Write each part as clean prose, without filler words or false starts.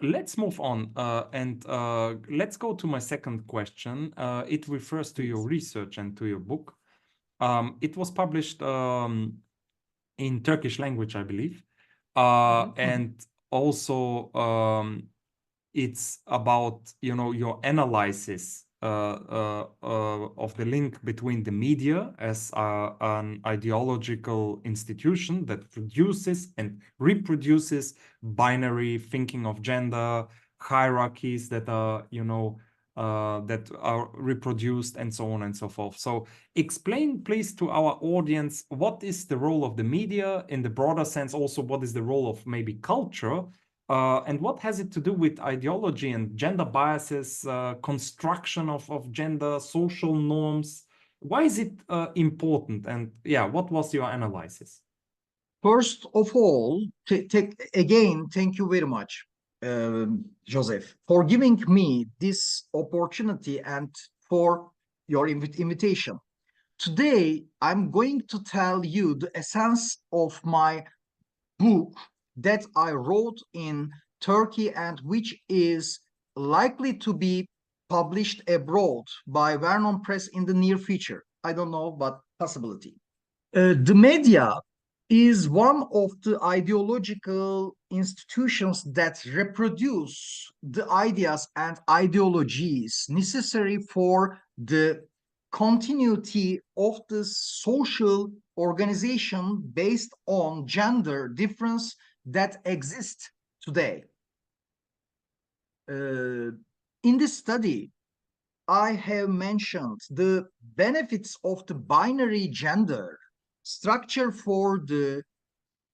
let's move on and let's go to my second question. It refers to your research and to your book. It was published in Turkish language, I believe. And also it's about, your analysis of the link between the media as an ideological institution that produces and reproduces binary thinking of gender, hierarchies that are, that are reproduced, and so on and so forth. So explain, please, to our audience, what is the role of the media in the broader sense? Also, what is the role of maybe culture? And what has it to do with ideology and gender biases, construction of gender, social norms? Why is it important? And yeah, what was your analysis? First of all, again, thank you very much, Joseph, for giving me this opportunity and for your invitation. Today, I'm going to tell you the essence of my book that I wrote in Turkey and which is likely to be published abroad by Vernon Press in the near future. I don't know, but possibility. The media is one of the ideological institutions that reproduce the ideas and ideologies necessary for the continuity of the social organization based on gender difference that exists today. In this study, I have mentioned the benefits of the binary gender structure for the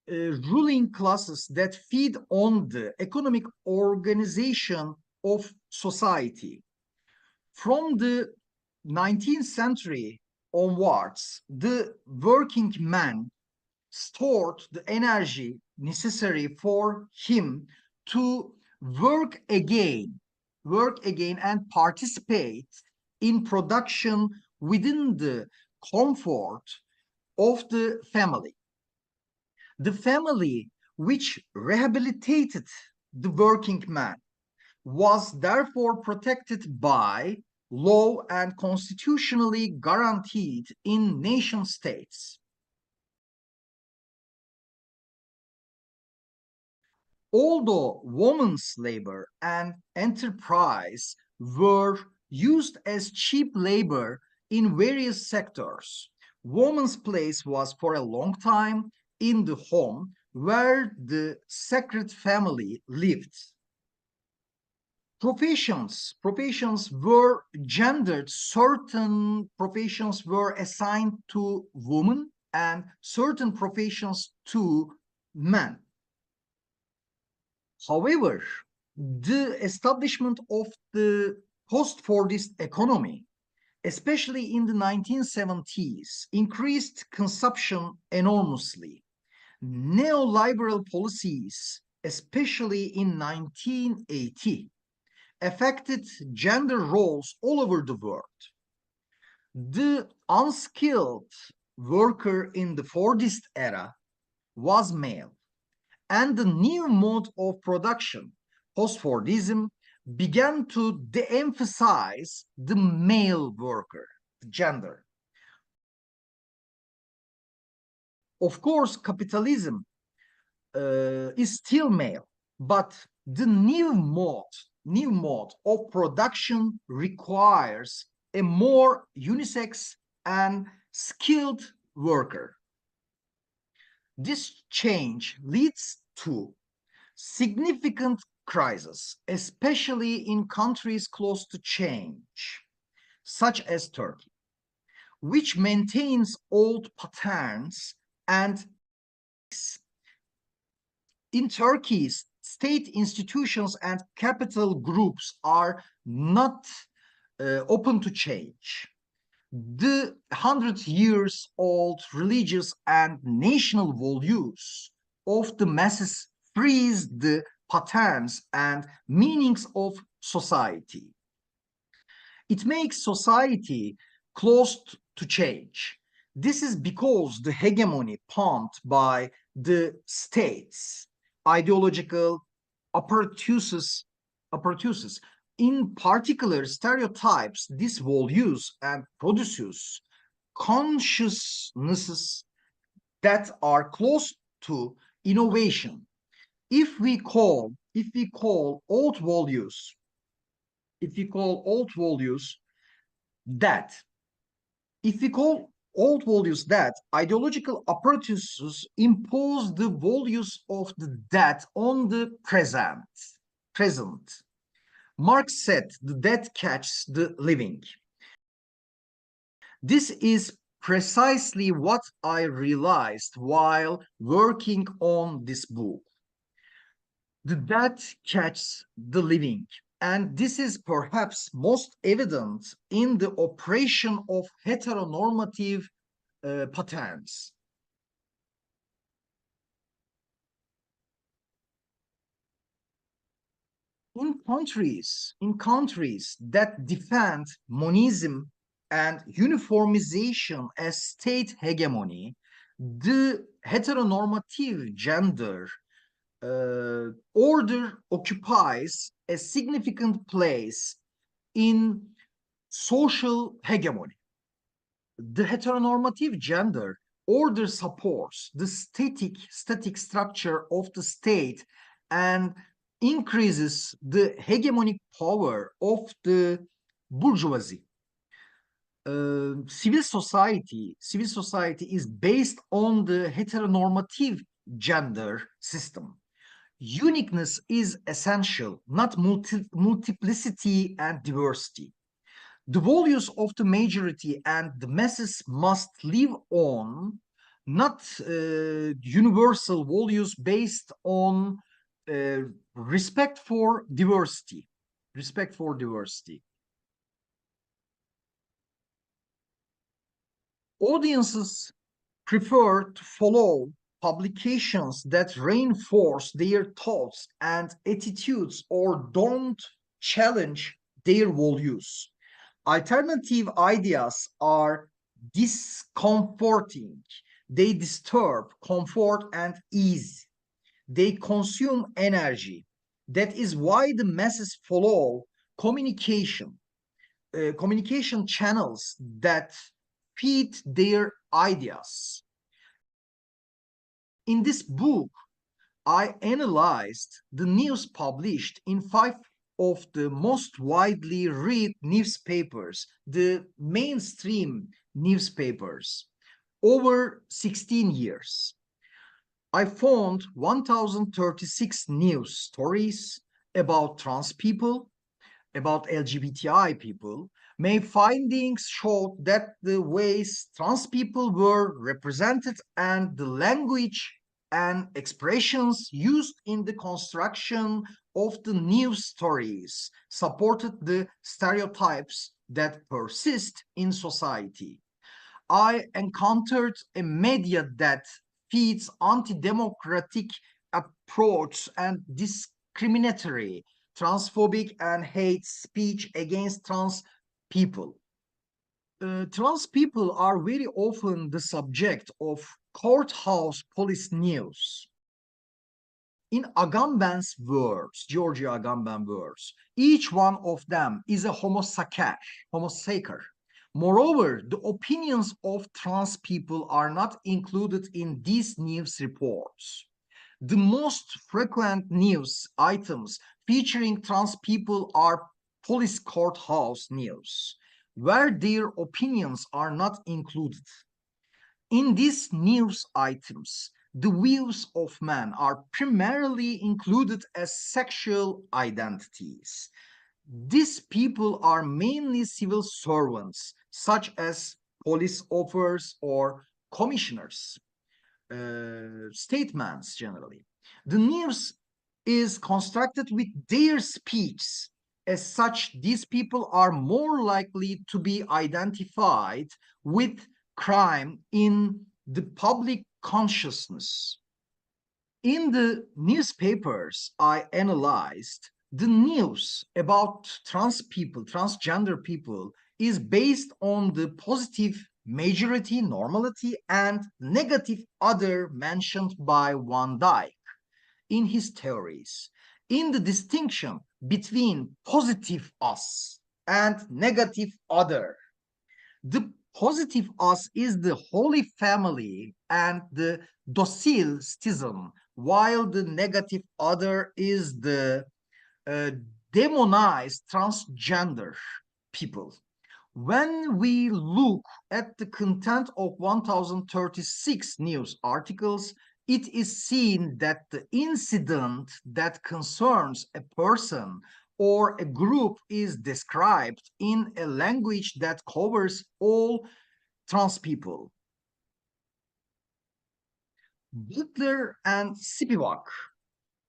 ruling classes that feed on the economic organization of society. From the 19th century onwards, the working man stored the energy necessary for him to work again and participate in production within the comfort of the family. The family which rehabilitated the working man was therefore protected by law and constitutionally guaranteed in nation states. Although women's labor and enterprise were used as cheap labor in various sectors, woman's place was for a long time in the home where the sacred family lived. Professions were gendered. Certain professions were assigned to women and certain professions to men. However, the establishment of the post-Fordist economy, especially in the 1970s, increased consumption enormously. Neoliberal policies, especially in 1980, affected gender roles all over the world. The unskilled worker in the Fordist era was male, and the new mode of production, post-Fordism, began to de-emphasize the male worker, the gender. Of course, capitalism is still male, but the new mode of production requires a more unisex and skilled worker. This change leads to significant crises, especially in countries close to change, such as Turkey, which maintains old patterns and in Turkey, state institutions and capital groups are not open to change. The 100-year-old religious and national values of the masses freeze the patterns and meanings of society. It makes society closed to change. This is because the hegemony pumped by the states, ideological, apparatus. In particular, stereotypes this values and produces consciousnesses that are close to innovation. If we call old values that ideological apparatuses impose the values of the dead on the present. Marx said the dead catches the living. This is precisely what I realized while working on this book. The dead catches the living. And this is perhaps most evident in the operation of heteronormative patterns. In countries that defend monism and uniformization as state hegemony, the heteronormative gender order occupies a significant place in social hegemony. The heteronormative gender order supports the static structure of the state and increases the hegemonic power of the bourgeoisie. Civil society is based on the heteronormative gender system. Uniqueness is essential, not multiplicity and diversity. The values of the majority and the masses must live on, not universal values based on respect for diversity. Audiences prefer to follow publications that reinforce their thoughts and attitudes or don't challenge their values. Alternative ideas are discomforting. They disturb comfort and ease. They consume energy. That is why the masses follow communication channels that feed their ideas. In this book, I analyzed the news published in 5 of the most widely read newspapers, the mainstream newspapers, over 16 years. I found 1,036 news stories about trans people, about LGBTI people. My findings showed that the ways trans people were represented and the language and expressions used in the construction of the news stories supported the stereotypes that persist in society. I encountered a media that feeds anti-democratic approach and discriminatory, transphobic and hate speech against trans people. Trans people are very often the subject of courthouse police news. In Agamben's words, Georgia Agamben words, each one of them is a homosacer. Moreover, the opinions of trans people are not included in these news reports. The most frequent news items featuring trans people are police courthouse news, where their opinions are not included. In these news items, the views of men are primarily included as sexual identities. These people are mainly civil servants, such as police officers or commissioners, statements generally. The news is constructed with their speech. As such, these people are more likely to be identified with crime in the public consciousness. In the newspapers I analyzed, the news about trans people, transgender people, is based on the positive majority, normality, and negative other mentioned by Van Dyck in his theories. in the distinction between positive us and negative other. The positive us is the Holy Family and the docile citizen, while the negative other is the demonized transgender people. When we look at the content of 1036 news articles, it is seen that the incident that concerns a person or a group is described in a language that covers all trans people. Butler and Spivak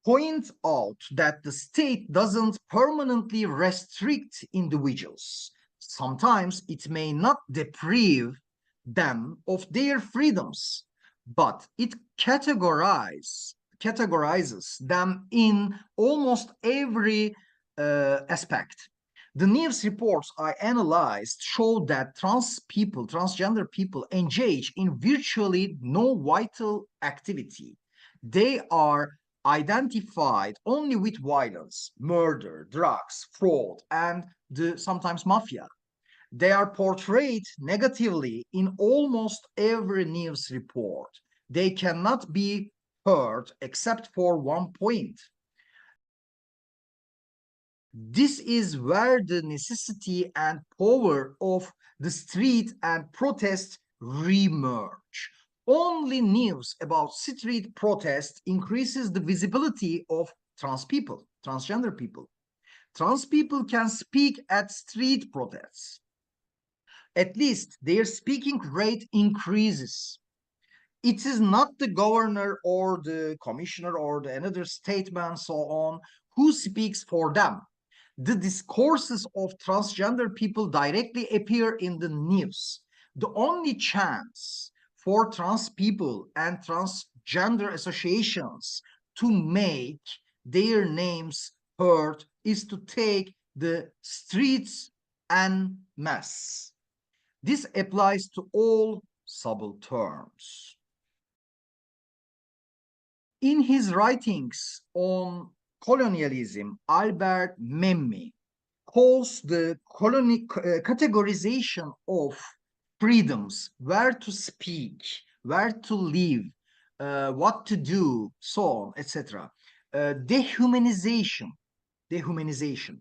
point out that the state doesn't permanently restrict individuals. Sometimes it may not deprive them of their freedoms, but it categorizes them in almost every aspect. The news reports I analyzed show that transgender people engage in virtually no vital activity. They are identified only with violence, murder, drugs, fraud, and sometimes mafia. They are portrayed negatively in almost every news report. They cannot be heard except for one point. This is where the necessity and power of the street and protest remerge. Only news about street protest increases the visibility of trans people, transgender people. Trans people can speak at street protests. At least their speaking rate increases. It is not the governor or the commissioner or another statesman, so on, who speaks for them. The discourses of transgender people directly appear in the news. The only chance for trans people and transgender associations to make their names heard is to take the streets en masse. This applies to all subalterns. In his writings on colonialism, Albert Memmi calls the categorization of freedoms, where to speak, where to live, what to do, so on, etc. Dehumanization. Dehumanization.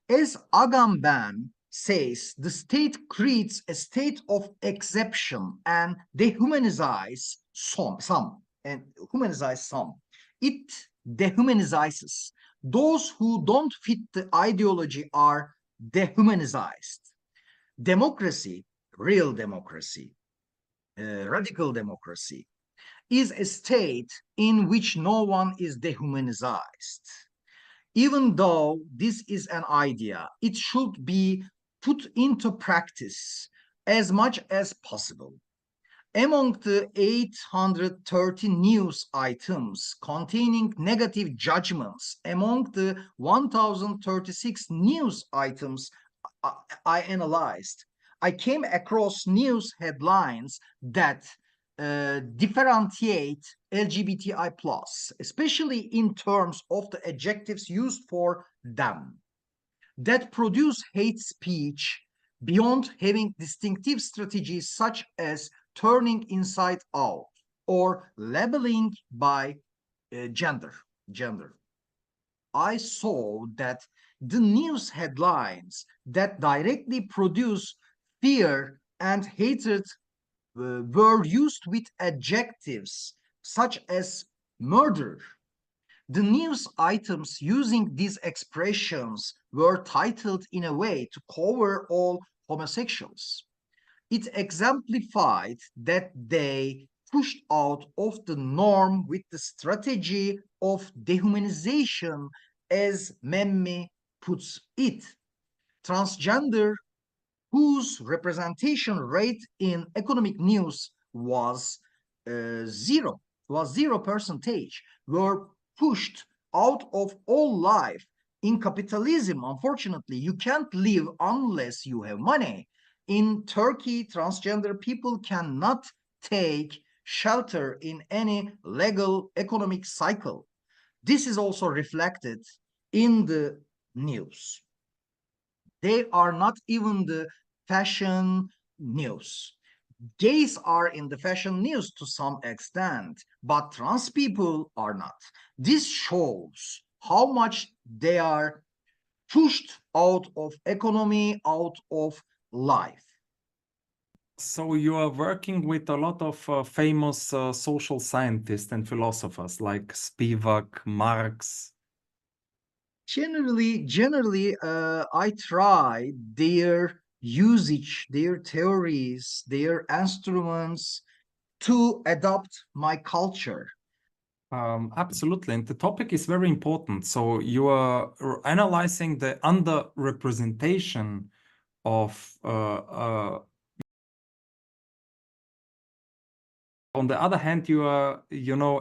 As Agamben says, the state creates a state of exception and dehumanizes some and humanize some. It dehumanizes. Those who don't fit the ideology are dehumanized. Democracy, real democracy, radical democracy, is a state in which no one is dehumanized. Even though this is an idea, it should be put into practice as much as possible. Among the 830 news items containing negative judgments, among the 1036 news items I analyzed, I came across news headlines that differentiate LGBTI+, especially in terms of the adjectives used for them, that produce hate speech beyond having distinctive strategies such as turning inside out or labeling by gender. I saw that the news headlines that directly produce fear and hatred were used with adjectives such as murder. The news items using these expressions were titled in a way to cover all homosexuals. It exemplified that they pushed out of the norm with the strategy of dehumanization, as Memmi puts it. Transgender, whose representation rate in economic news was zero percentage, were pushed out of all life. In capitalism, unfortunately, you can't live unless you have money. In Turkey, transgender people cannot take shelter in any legal economic cycle. This is also reflected in the news. They are not even the fashion news. Gays are in the fashion news to some extent, but trans people are not. This shows how much they are pushed out of economy, out of life. So you are working with a lot of famous social scientists and philosophers like Spivak, Marx. Generally, I try their usage, their theories, their instruments to adopt my culture. Absolutely, and the topic is very important. So you are analyzing the underrepresentation of on the other hand, you are,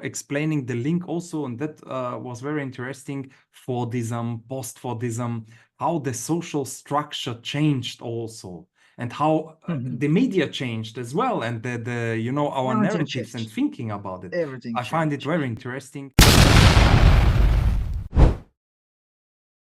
explaining the link also, and that was very interesting, Fordism, post-Fordism, how the social structure changed also, and how the media changed as well, and our Everything narratives and changed. thinking about it. Everything I find it changed. very interesting.